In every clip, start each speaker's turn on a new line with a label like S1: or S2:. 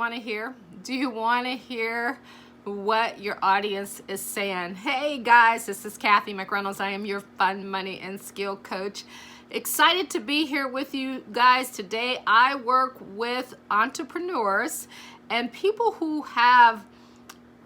S1: want to hear? Do you want to hear what your audience is saying? Hey guys, this is Kathy McReynolds. I am your fun, money, and skill coach. Excited to be here with you guys today. I work with entrepreneurs and people who have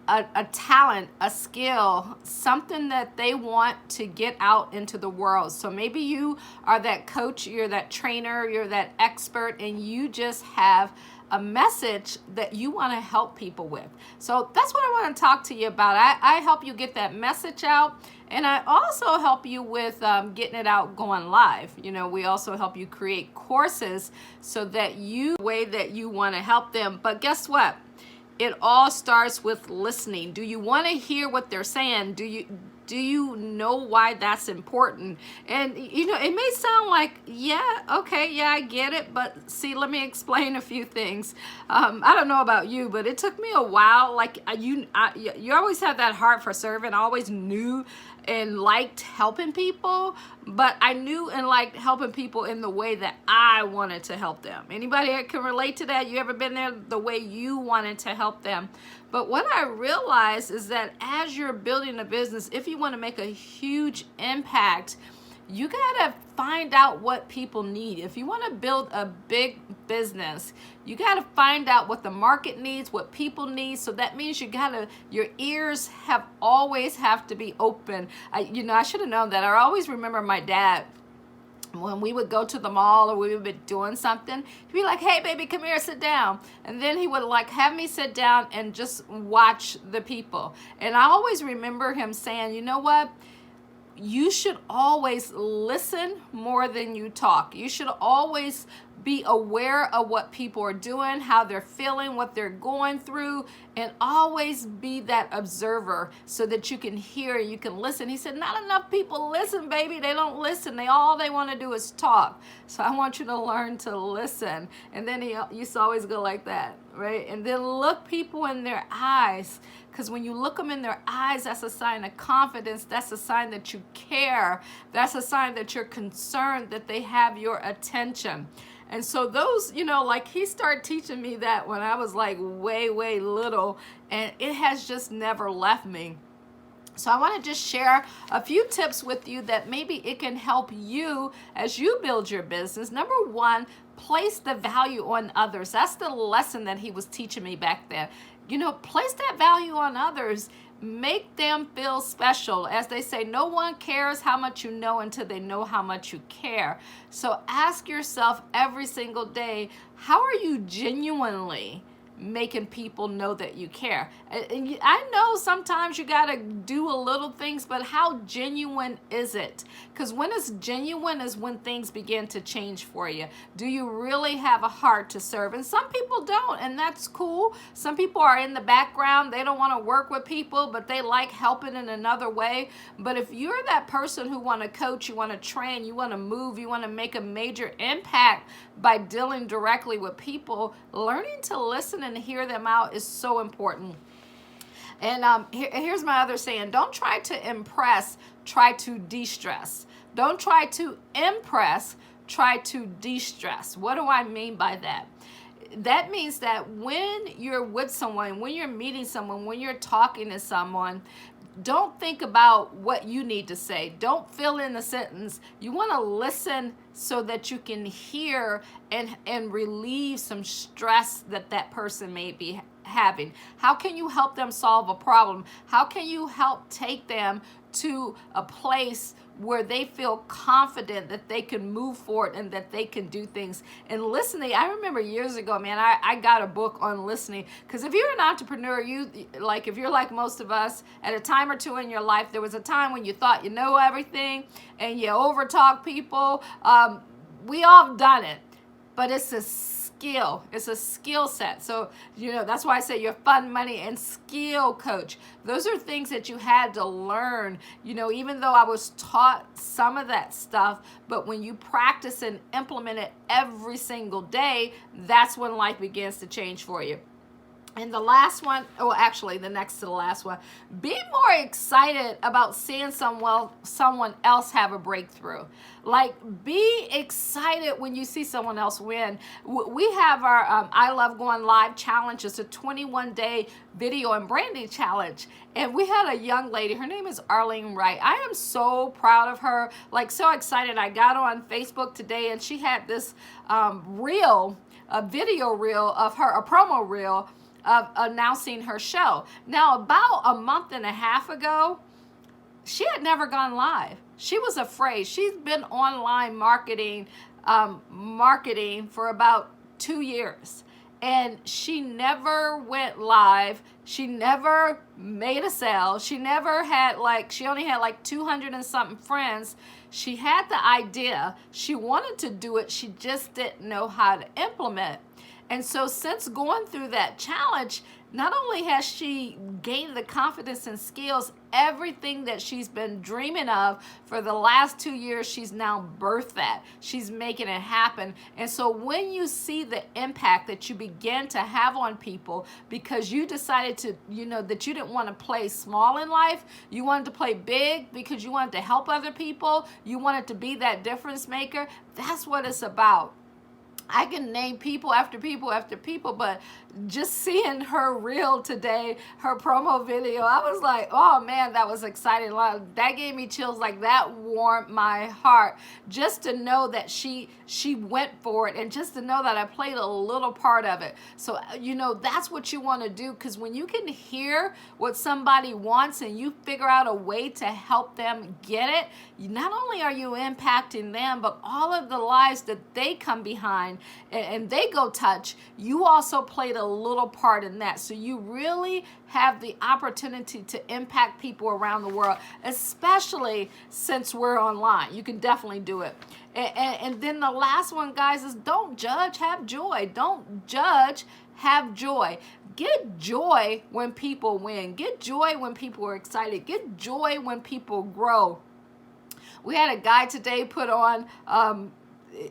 S1: a talent, a skill, something that they want to get out into the world. So maybe you are that coach, you're that trainer, you're that expert, and you just have a message that you want to help people with. So that's what I want to talk to you about. I help you get that message out, and I also help you with getting it out going live. You know, we also help you create courses so that you way that you want to help them. But guess what? It all starts with listening. Do you want to hear what they're saying? Do you know why that's important? And you know, it may sound like, yeah, okay, yeah, I get it, but see, let me explain a few things. I don't know about you, but it took me a while. Like you always have that heart for serving. I always knew and liked helping people, but I knew and liked helping people in the way that I wanted to help them. Anybody that can relate to that? You ever been there the way you wanted to help them? But what I realized is that as you're building a business, if you want to make a huge impact, you gotta find out what people need. If you want to build a big business, you gotta find out what the market needs, what people need. So that means your ears always have to be open. I should have known that. I always remember my dad. When we would go to the mall or we would be doing something, he'd be like, hey baby, come here, sit down. And then he would like have me sit down and just watch the people. And I always remember him saying, you know what? You should always listen more than you talk. You should always be aware of what people are doing, how they're feeling, what they're going through, and always be that observer so that you can hear, you can listen. He said, not enough people listen, baby. They don't listen. All they want to do is talk. So I want you to learn to listen. And then he used to always go like that, right? And then look people in their eyes. Because when you look them in their eyes, that's a sign of confidence. That's a sign that you care. That's a sign that you're concerned, that they have your attention. And so those, like he started teaching me that when I was like way, way little, and it has just never left me. So I want to just share a few tips with you that maybe it can help you as you build your business. Number one, place the value on others. That's the lesson that he was teaching me back then. Place that value on others. Make them feel special. As they say, no one cares how much you know until they know how much you care. So ask yourself every single day, how are you genuinely making people know that you care? And I know sometimes you got to do a little things, but how genuine is it? Because when it's genuine is when things begin to change for you. Do you really have a heart to serve? And some people don't, and that's cool. Some people are in the background. They don't want to work with people, but they like helping in another way. But if you're that person who want to coach, you want to train, you want to move, you want to make a major impact by dealing directly with people, learning to listen and hear them out is so important. And here's my other saying: don't try to impress, try to de-stress. Don't try to impress, try to de-stress. What do I mean by that? That means that when you're with someone, when you're meeting someone, when you're talking to someone, don't think about what you need to say. Don't fill in the sentence. You want to listen so that you can hear and relieve some stress that person may be having. How can you help them solve a problem? How can you help take them to a place where they feel confident that they can move forward and that they can do things? And listening, I remember years ago, man, I got a book on listening. Because if you're an entrepreneur, if you're like most of us, at a time or two in your life, there was a time when you thought you know everything and you overtalk people. We all have done it, but it's a skill. It's a skill set. So, that's why I say you're a fun, money, and skill coach. Those are things that you had to learn, even though I was taught some of that stuff, but when you practice and implement it every single day, that's when life begins to change for you. And the last one, oh, actually, the next to the last one, be more excited about seeing someone else have a breakthrough. Like, be excited when you see someone else win. We have our I Love Going Live challenge. It's a 21-day video and branding challenge. And we had a young lady, her name is Arlene Wright. I am so proud of her, like so excited. I got on Facebook today and she had this a video reel of her, a promo reel, of announcing her show. Now, about a month and a half ago, she had never gone live. She was afraid. She's been online marketing for about 2 years. And she never went live. She never made a sale. She never had she only had like 200 and something friends. She had the idea. She wanted to do it. She just didn't know how to implement. And so since going through that challenge, not only has she gained the confidence and skills, everything that she's been dreaming of for the last 2 years, she's now birthed that. She's making it happen. And so when you see the impact that you begin to have on people because you decided to, that you didn't want to play small in life, you wanted to play big because you wanted to help other people, you wanted to be that difference maker, that's what it's about. I can name people after people after people, but just seeing her reel today, her promo video, I was like, oh man, that was exciting. That gave me chills. Like, that warmed my heart just to know that she went for it, and just to know that I played a little part of it. So, that's what you want to do, because when you can hear what somebody wants and you figure out a way to help them get it, not only are you impacting them, but all of the lives that they come behind and they go touch, you also played a little part in that. So you really have the opportunity to impact people around the world, especially since we're online. You can definitely do it. And then the last one, guys, is don't judge, have joy. Don't judge, have joy. Get joy when people win. Get joy when people are excited. Get joy when people grow. We had a guy today put on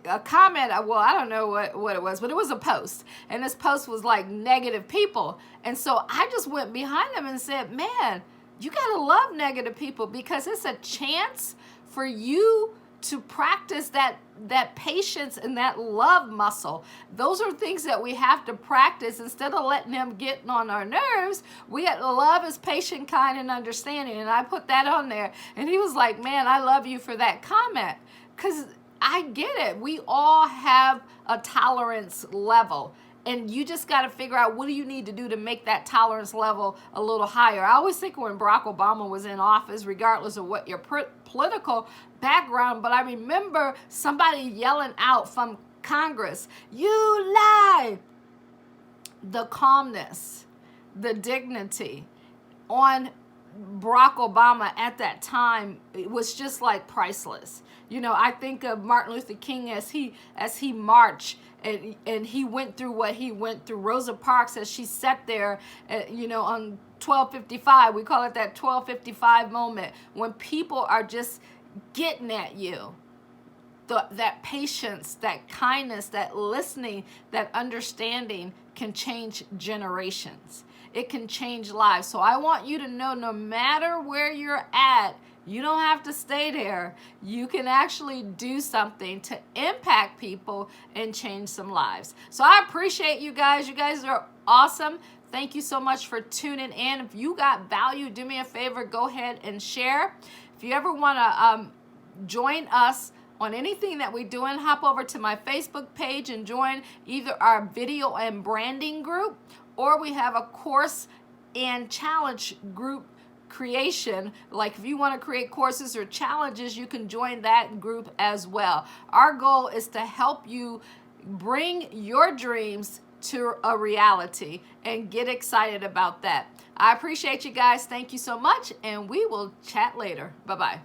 S1: a comment. Well, I don't know what it was, but it was a post. And this post was like negative people. And so I just went behind them and said, man, you got to love negative people, because it's a chance for you to practice that patience and that love muscle. Those are things that we have to practice. Instead of letting them get on our nerves, we got to love is patient, kind, and understanding. And I put that on there. And he was like, man, I love you for that comment. Because I get it. We all have a tolerance level. And you just got to figure out, what do you need to do to make that tolerance level a little higher? I always think when Barack Obama was in office, regardless of what your political background, but I remember somebody yelling out from Congress, "You lie!" The calmness, the dignity on Barack Obama at that time, it was just like priceless. I think of Martin Luther King as he marched and he went through what he went through. Rosa Parks, as she sat there, on 1255, we call it that 1255 moment, when people are just getting at you. That patience, that kindness, that listening, that understanding can change generations. It can change lives. So I want you to know, no matter where you're at, you don't have to stay there. You can actually do something to impact people and change some lives. So I appreciate you guys. You guys are awesome. Thank you so much for tuning in. If you got value, do me a favor, go ahead and share. If you ever want to join us on anything that we're doing, hop over to my Facebook page and join either our video and branding group, or we have a course and challenge group creation. Like, if you want to create courses or challenges, you can join that group as well. Our goal is to help you bring your dreams to a reality and get excited about that. I appreciate you guys. Thank you so much, and we will chat later. Bye-bye.